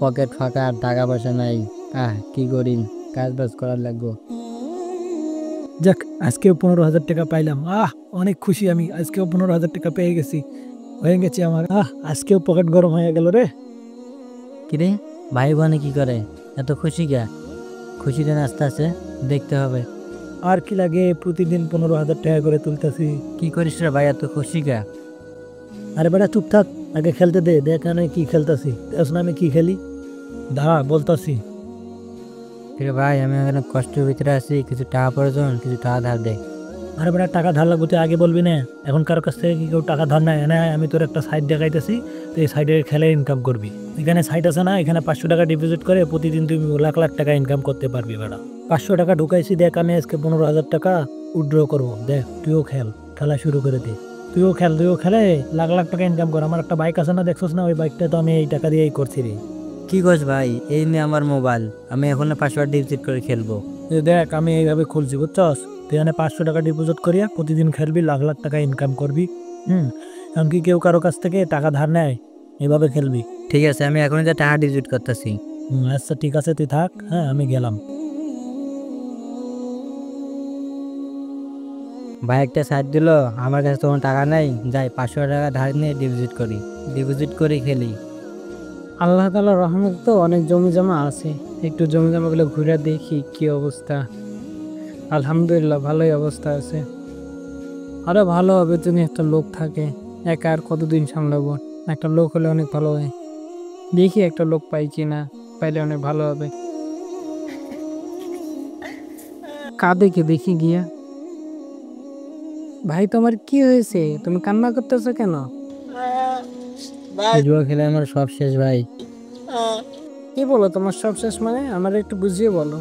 Pocket ফাঁকা, আর টাকা পয়সা নাই। কি করি, কাজ বাজ করার লাগবো। যাক, আজকেও 15,000 টাকা পাইলাম। অনেক খুশি আমি, আজকেও 15,000 টাকা পেয়ে গেছি, হয়ে গেছে আমার। আজকেও পকেট গরম হয়ে গেল রে। কিরে, ভাই বোনে কি করে, এত খুশি কে? খুশিতে নাচতে আছে, দেখতে হবে। আর কি লাগে, প্রতিদিন 15,000 টাকা করে তুলতেছি। কি করিস রে ভাই, এত খুশি কে? আরে বেটা চুপ থাক, আগে খেলতে দে, দেখ আমি কি খেলতেছি। এখন আমি কি খেলি, দাঁড়া বলতাছি। ঠিক ভাই, আমি এখানে কষ্টের ভিতরে আছি, কিছু টাকা প্রয়োজন, কিছু টাকা ধার দে। আরে বেটা টাকা ধার লাগবে তুই আগে বলবি না? এখন কারো কাছ থেকে কি কেউ টাকা ধার নেয় না? আমি তোর একটা সাইট দেখাইতেছি, তো এই সাইডে খেলে ইনকাম করবি। এখানে সাইট আছে না, এখানে 500 টাকা ডিপোজিট করে প্রতিদিন তুই লাখ লাখ টাকা ইনকাম করতে পারবি বেটা। 500 টাকা ঢুকাইছি, দেখ আমি আজকে 15,000 টাকা উইথড্র করবো। দেখ তুইও খেল, খেলা শুরু করে দে। তুইও খেলে লাখ লাখ টাকা ইনকাম কর। আমার একটা বাইক আছে না, দেখছোস না? ওই বাইকটা তো আমি এই টাকা দিয়েই করছি রে। কি করছ ভাই, এই নিয়ে আমার মোবাইল, আমি এখন পাসওয়ার্ড ডিজিট করে খেলবো। দেখ আমি এইভাবে খুলছি, বুঝছস? তুই এখানে 500 টাকা ডিপোজিট করিয়া প্রতিদিন খেলবি, লাখ লাখ টাকা ইনকাম করবি। এমনকি কেউ কারো কাছ থেকে টাকা ধার নেয়, এভাবে খেলবি। ঠিক আছে, আমি এখন যে টাকা ডিজিট করতেছি। আচ্ছা ঠিক আছে, তুই থাক, হ্যাঁ আমি গেলাম। ভাই একটা সাইড দিল, আমার কাছে তখন টাকা নাই, যাই 500 টাকা ধার নিয়ে ডিপোজিট করি খেলি। আল্লাহ তাআলার রহমতে তো অনেক জমি জমা আছে, একটু জমি জমাগুলো ঘুরে দেখি কি অবস্থা। আলহামদুলিল্লাহ ভালোই অবস্থা আছে। আরো ভালো হবে যদি একটা লোক থাকে, একা আর কতদিন সামলাবো। একটা লোক হলে অনেক ভালো হয়। দেখি একটা লোক পাই কিনা, পাইলে অনেক ভালো হবে। কাঁদে দেখি গিয়া। ভাই তোমার কি হয়েছে, তুমি কান্না করতেছো কেন? জুয়া খেলে আমার সব শেষ ভাই। কি বলো, তোমার সব শেষ মানে? আমার একটু বুঝিয়ে বলো।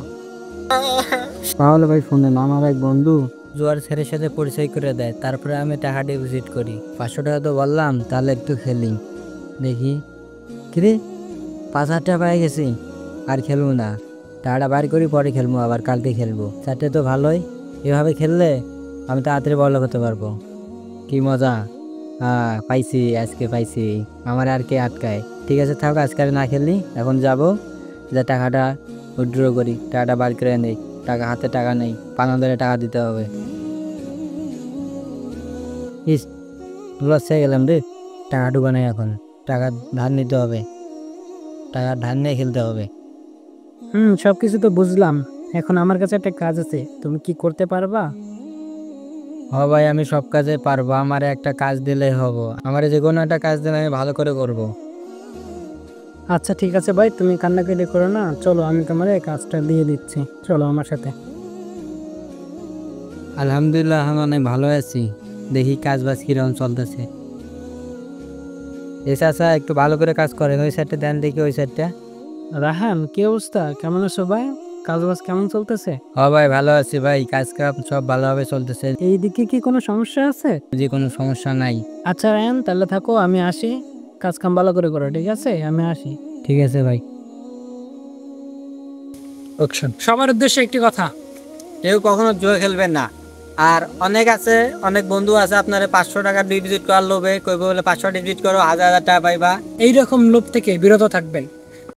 তাহলে ভাই শুনেন, আমার এক বন্ধু জুয়ার ছেলের সাথে পরিচয় করে দেয়, তারপরে আমি টাকা ডিপোজিট করি। 500 টাকা তো বললাম, তাহলে একটু খেলি দেখি। কিরে, 5,000 টাকা পাই গেছি, আর খেলবো না। টাকাটা বার করি, পরে খেলবো, আবার কালকে খেলবো। চারটে তো ভালোই, এভাবে খেললে আমি তাড়াতাড়ি বড় হতে পারবো। কি মজা! পাইছি, আজকে পাইছি, আমার আর কে আটকায়। ঠিক আছে থাক, আজকে আর না খেললি, এখন যাব, যে টাকাটা উইথড্র করি, টাকাটা বার করে নেই। হাতে টাকা নেই, 5,000 টাকা দিতে হবে। ইস, লসে গেলাম রে। টাকা ঢুকা নেই, এখন টাকা ধার নিতে হবে, টাকা ধার নিয়ে খেলতে হবে। সবকিছু তো বুঝলাম, এখন আমার কাছে একটা কাজ আছে, তুমি কি করতে পারবা? ভাই, আমি সব কাজে পারবো, আমার একটা কাজ দিলেই হবো। আমার যে কোনো একটা কাজ দিলে আমি ভালো করে করব। আচ্ছা ঠিক আছে ভাই, তুমি কান্নাকাটি করো না, চলো আমি তোমার এই কাজটা দিয়ে দিচ্ছি, চলো আমার সাথে। আলহামদুলিল্লাহ, আমি অনেক ভালো আছি। দেখি কাজ বাজ কিরকম চলতেছে। চাচা একটু ভালো করে কাজ করেন, ওই সাইডটা দেন দেখি, ওই সাইডটা। রাহান, কি অবস্থা, কেমন আছো ভাই? কাজ বাজ কেমন চলতেছে? ভাই ভালো আছি ভাই, কাজ কাম সব ভালোভাবে চলতেছে। এইদিকে কি কোনো সমস্যা আছে? যে কোনো সমস্যা নাই। আচ্ছা রাহান, তাহলে থাকো, আমি আসি। কাজ কাম ভালো করে করো, ঠিক আছে? আমি আসি। ঠিক আছে ভাই। সবার উদ্দেশ্যে একটি কথা, কেউ কখনো জুয়া খেলবেন না। আর অনেক বন্ধু আছে আপনারা 500 টাকা ডিপোজিট করার লোভে কইবে বলে 500 ডিপোজিট করো, 1,000 টাকা পাইবা। এইরকম লোভ থেকে বিরত থাকবেন।